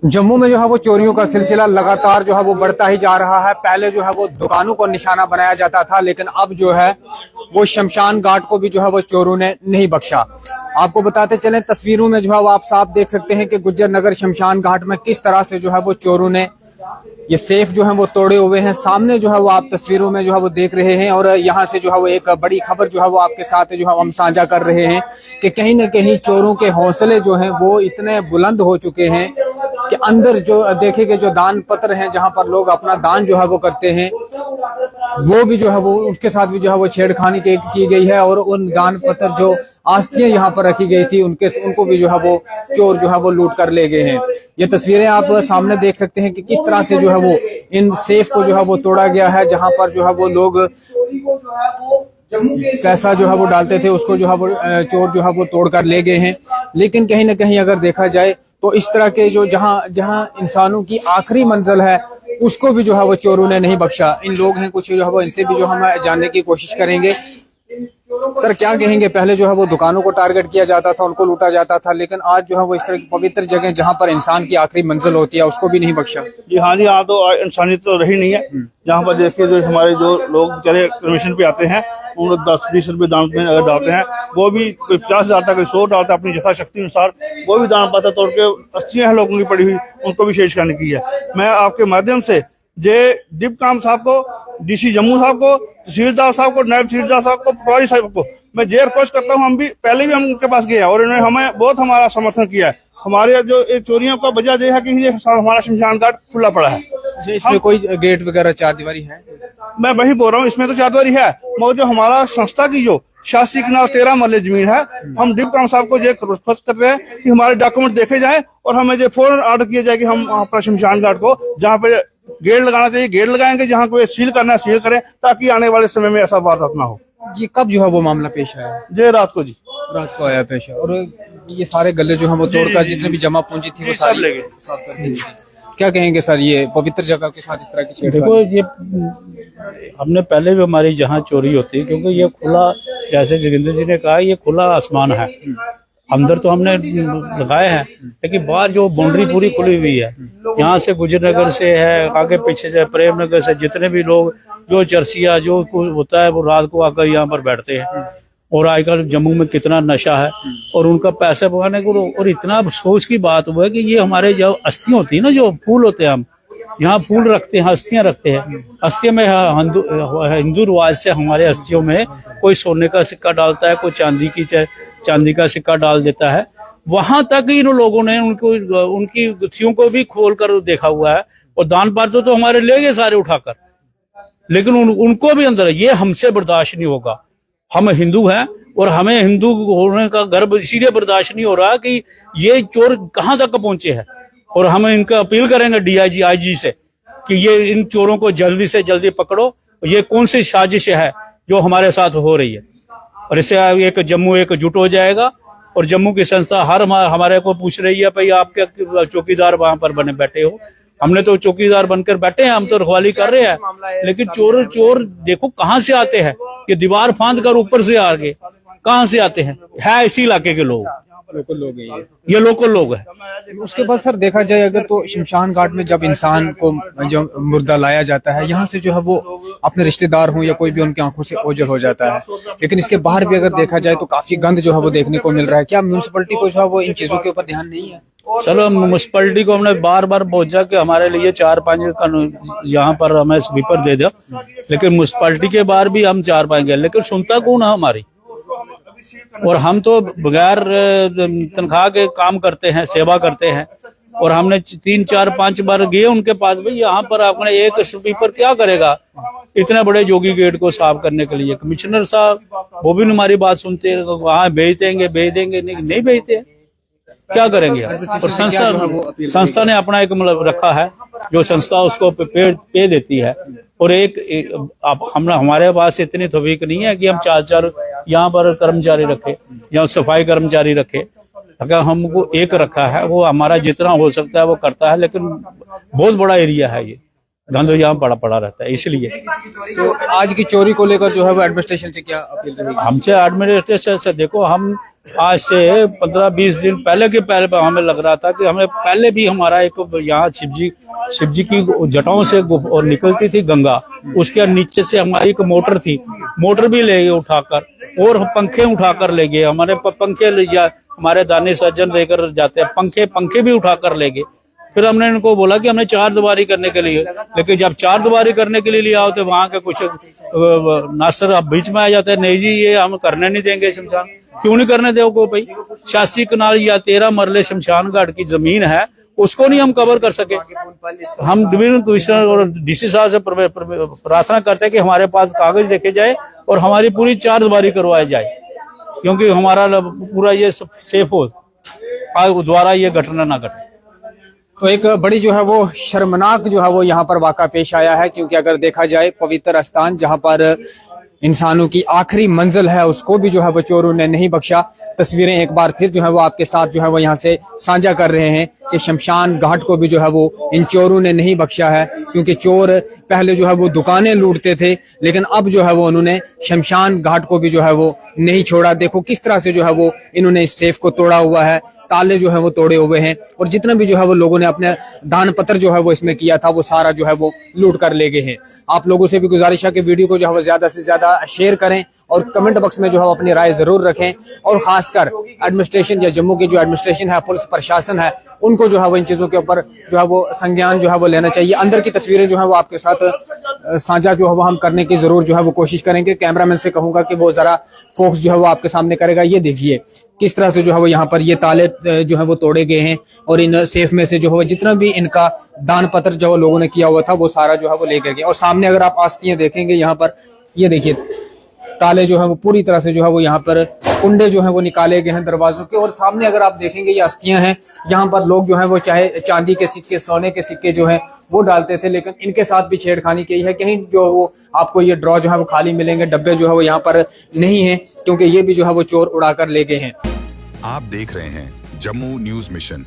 जम्मू में जो है वो चोरियों का सिलसिला लगातार जो है वो बढ़ता ही जा रहा है। पहले जो है वो दुकानों को निशाना बनाया जाता था, लेकिन अब जो है वो शमशान घाट को भी जो है वो चोरों ने नहीं बख्शा। आपको बताते चलें, तस्वीरों में जो है वो आप साफ देख सकते हैं कि गुज्जर नगर शमशान घाट में किस तरह से जो है वो चोरों ने ये सेफ जो है वो तोड़े हुए हैं। सामने जो है वो आप तस्वीरों में जो है वो देख रहे हैं, और यहाँ से जो है वो एक बड़ी खबर जो है वो आपके साथ जो है हम साझा कर रहे हैं कि कहीं न कहीं चोरों के हौसले जो हैं वो इतने बुलंद हो चुके हैं कि अंदर जो देखेंगे जो दान पत्र हैं, जहां पर लोग अपना दान जो है वो करते हैं, वो भी जो है वो उसके साथ भी जो है वो छेड़खानी की गई है। और उन दान पत्र जो आस्तियां यहाँ पर रखी गई थी उनको भी जो है वो चोर जो है वो लूट कर ले गए हैं। ये तस्वीरें आप सामने देख सकते हैं कि किस तरह से जो है वो इन सेफ को जो है वो तोड़ा गया है, जहां पर जो है वो लोग पैसा जो है वो डालते थे उसको जो है वो चोर जो है वो तोड़ कर ले गए हैं। लेकिन कहीं ना कहीं अगर देखा जाए तो इस तरह के जो जहां जहां इंसानों की आखिरी मंजिल है उसको भी जो है वो चोरों ने नहीं बख्शा। इन लोग हैं कुछ जो है वो, इनसे भी जो हम जानने की कोशिश करेंगे। सर, क्या कहेंगे? पहले जो है वो दुकानों को टारगेट किया जाता था, उनको लूटा जाता था, लेकिन आज जो है वो इस तरह की पवित्र जगह जहां पर इंसान की आखिरी मंजिल होती है उसको भी नहीं बख्शा। जी हाँ जी, यहाँ तो इंसानियत तो रही नहीं है। जहाँ पर देखिए जो हमारे जो लोग बेचारे कमीशन पे आते हैं, उन 10-20 रुपए दान में अगर डालते हैं, वो भी कोई 50 डालता, कोई 100 डालता, अपनी यथाशक्ति अनुसार वो भी दान पाता तोड़ के अस्थियां हैं लोगों की पड़ी हुई, उनको भी शेष करने की है। मैं आपके माध्यम से जे डिप काम साहब को, डीसी जम्मू साहब को, तहसीलदार साहब को, नायब तहसीलदार साहब को, पटवारी साहब को मैं जे रिक्वेस्ट करता हूँ। हम भी पहले भी हम उनके पास गए हैं और उन्होंने हमें बहुत हमारा समर्थन किया है। हमारे जो चोरियों का वजह यह है कि ये हमारा शमशान घाट खुला पड़ा है। इसमें कोई गेट वगैरह चारदीवारी है? मैं वही बोल रहा हूँ, इसमें तो चारदीवारी है, मगर जो हमारा संस्था की जो शासी किनार 13 मरले जमीन है, हम डिप काम साहब को ये रिक्वेस्ट कर रहे हैं कि हमारे डॉक्यूमेंट देखे जाए और हमें जो फौरन ऑर्डर किया जाए कि हम अपना शमशान घाट को जहाँ पे गेट लगाना चाहिए गेट लगाएंगे, जहाँ को सील करना है सील करें, ताकि आने वाले समय में ऐसा वारदात ना हो। ये कब जो है वो मामला पेश आया? ये रात को जी, रात को आया पेश। और ये सारे गले जो है वो तोड़कर जितने भी जमा पूंजी थी वो सारी सब ले गए। क्या कहेंगे सर, ये पवित्र जगह के साथ इस तरह की देखो, ये हमने पहले भी हमारी जहाँ चोरी होती है, क्योंकि ये खुला, जैसे जोगिंदर जी ने कहा, ये खुला आसमान है। अंदर तो हमने लगाए हैं, लेकिन बाहर जो बाउंड्री पूरी खुली हुई है, यहाँ से गुजर नगर से है, आगे पीछे से प्रेम नगर से जितने भी लोग जो चरसिया जो कुछ होता है वो रात को आकर यहाँ पर बैठते हैं। और आजकल जम्मू में कितना नशा है और उनका पैसे भगाने को, और इतना अफसोस की बात हुआ है कि ये हमारे जो अस्थियां होती है ना, जो फूल होते हैं, हम यहाँ फूल रखते हैं, अस्थियां रखते हैं। अस्थियां में हिंदू रिवाज से हमारे अस्थियों में कोई सोने का सिक्का डालता है, कोई चांदी का सिक्का डाल देता है। वहां तक इन लोगों ने उनकी गुत्थियों को भी खोल कर देखा हुआ है, और दान पात्र तो हमारे ले गए सारे उठाकर, लेकिन उनको भी अंदर है। ये हमसे बर्दाश्त नहीं होगा। हम हिंदू हैं और हमें हिंदू होने का गर्व इसीलिए बर्दाश्त नहीं हो रहा कि ये चोर कहां तक पहुंचे हैं। और हम इनका अपील करेंगे डीआईजी आईजी से कि ये इन चोरों को जल्दी से जल्दी पकड़ो। ये कौन सी साजिश है जो हमारे साथ हो रही है, और इससे एक जम्मू एकजुट हो जाएगा। और जम्मू की संस्था हर हमारे को पूछ रही है, भाई आप क्या चौकीदार वहां पर बने बैठे हो? हमने तो चौकीदार बनकर बैठे हैं, हम तो रखवाली कर रहे हैं, लेकिन चोर देखो कहां से आते हैं। ये दीवार फांद कर ऊपर से आ गए, कहां से आते हैं? है इसी इलाके के लोग, लोकल लोग हैं ये लोकल लोग हैं। उसके बाद सर देखा जाए अगर तो शमशान घाट में जब इंसान को जो मुर्दा लाया जाता है, यहाँ से जो है वो अपने रिश्तेदार हों या कोई भी उनकी आंखों से ओझल हो जाता है। लेकिन इसके बाहर भी अगर देखा जाए तो काफी गंद जो है वो देखने को मिल रहा है। क्या म्यूनिसिपैलिटी को जो है वो इन चीजों के ऊपर ध्यान नहीं है? चलो, म्यूनिसिपैलिटी को हमने बार बार बोला कि हमारे लिए 4-5 यहाँ पर हमें स्वीपर दे दो, लेकिन म्यूनिसिपैलिटी के बाहर भी हम 4-5 गए, लेकिन सुनता कौन है हमारी। और हम तो बगैर तनख्वाह के काम करते हैं, सेवा करते हैं, और हमने 3-4-5 बार गए उनके पास, भाई यहाँ पर आपने एक स्वीपर क्या करेगा इतने बड़े जोगी गेट को साफ करने के लिए। कमिश्नर साहब वो भी हमारी बात सुनते हैं, वहाँ भेज देंगे, नहीं भेजते, क्या करेंगे। और संस्था ने अपना एक मतलब रखा है, जो संस्था उसको पे देती है। और हमारे पास इतनी तौफीक नहीं है कि हम 4 यहाँ पर कर्मचारी रखे या सफाई कर्मचारी रखे। अगर हमको एक रखा है, वो हमारा जितना हो सकता है वो करता है, लेकिन बहुत बड़ा एरिया है ये। गंद यहाँ पड़ा पड़ा रहता है, इसलिए तो आज की चोरी को लेकर जो है वो एडमिनिस्ट्रेशन से क्या अपील रहेगी? हमसे एडमिनिस्ट्रेशन से देखो, हम आज से 15-20 दिन पहले के पहले हमें लग रहा था कि हमें पहले भी हमारा एक यहाँ शिव जी की जटाओं से और निकलती थी गंगा, उसके नीचे से हमारी एक मोटर थी, मोटर भी ले गए उठाकर, और पंखे उठाकर ले गए, हमारे पंखे ले जा, हमारे दानी सज्जन लेकर जाते हैं, पंखे भी उठाकर ले गए। फिर हमने इनको बोला कि हमने 4 दीवारी करने के लिए, लेकिन जब 4 दीवारी करने के लिए लिया हो तो वहां के कुछ नासर अब बीच में आ जाते हैं, नहीं जी ये हम करने नहीं देंगे शमशान। क्यों नहीं करने दोगे भाई? 86 कनाल या 13 मरले शमशान घाट की जमीन है, उसको नहीं हम कवर कर सके। हम डिवीजन कमिश्नर और डीसी साहब से प्रार्थना करते हैं कि हमारे पास कागज देखे जाए और हमारी पूरी 4 दीवारी करवाई जाए, क्योंकि हमारा पूरा ये सेफ हो, दोबारा ये घटना ना घटे। तो एक बड़ी जो है वो शर्मनाक जो है वो यहाँ पर वाक़ा पेश आया है, क्योंकि अगर देखा जाए पवित्र स्थान जहाँ पर इंसानों की आखिरी मंजिल है, उसको भी जो है वो चोरों ने नहीं बख्शा। तस्वीरें एक बार फिर जो है वो आपके साथ जो है वो यहाँ से साझा कर रहे हैं कि शमशान घाट को भी जो है वो इन चोरों ने नहीं बख्शा है, क्योंकि चोर पहले जो है वो दुकानें लूटते थे, लेकिन अब जो है वो उन्होंने शमशान घाट को भी जो है वो नहीं छोड़ा। देखो किस तरह से जो है वो इन्होंने इस सेफ को तोड़ा हुआ है, ताले जो है वो तोड़े हुए हैं, और जितना भी जो है वो लोगों ने अपने दान पत्र जो है वो इसमें किया था वो सारा जो है वो लूट कर ले गए हैं। आप लोगों से भी गुजारिश है कि वीडियो को जो है वो ज्यादा से ज्यादा शेयर करें और कमेंट बॉक्स में जो है अपनी राय जरूर रखें, और खासकर एडमिनिस्ट्रेशन या जम्मू की जो एडमिनिस्ट्रेशन है, पुलिस प्रशासन है, उनको जो है वो इन चीजों के ऊपर जो है वो संज्ञान जो है वो लेना चाहिए। अंदर की तस्वीरें जो है वो आपके साथ साझा जो है वो हम करने की जरूर जो है वो कोशिश करेंगे। कैमरामैन से कहूंगा कि वो जरा फोकस जो है वो आपके सामने करेगा। ये देखिए किस तरह से जो है वो यहाँ पर ये ताले जो है वो तोड़े गए हैं, और इन सेफ में से जो है जितना भी इनका दान पत्र जो लोगों ने किया हुआ था वो सारा जो है वो लेकर गए। और सामने अगर आप आस्तियां देखेंगे यहाँ पर, ये देखिए ताले जो है वो पूरी तरह से जो है वो यहाँ पर कुंडे जो है वो निकाले गए हैं दरवाजों के। और सामने अगर आप देखेंगे ये अस्थियां हैं, यहाँ पर लोग जो है वो चाहे चांदी के सिक्के, सोने के सिक्के जो है वो डालते थे, लेकिन इनके साथ भी छेड़खानी की है। कहीं जो वो आपको ये ड्रॉ जो है वो खाली मिलेंगे, डब्बे जो है वो यहाँ पर नहीं है, क्योंकि ये भी जो है वो चोर उड़ा कर ले गए हैं। आप देख रहे हैं जम्मू न्यूज मिशन।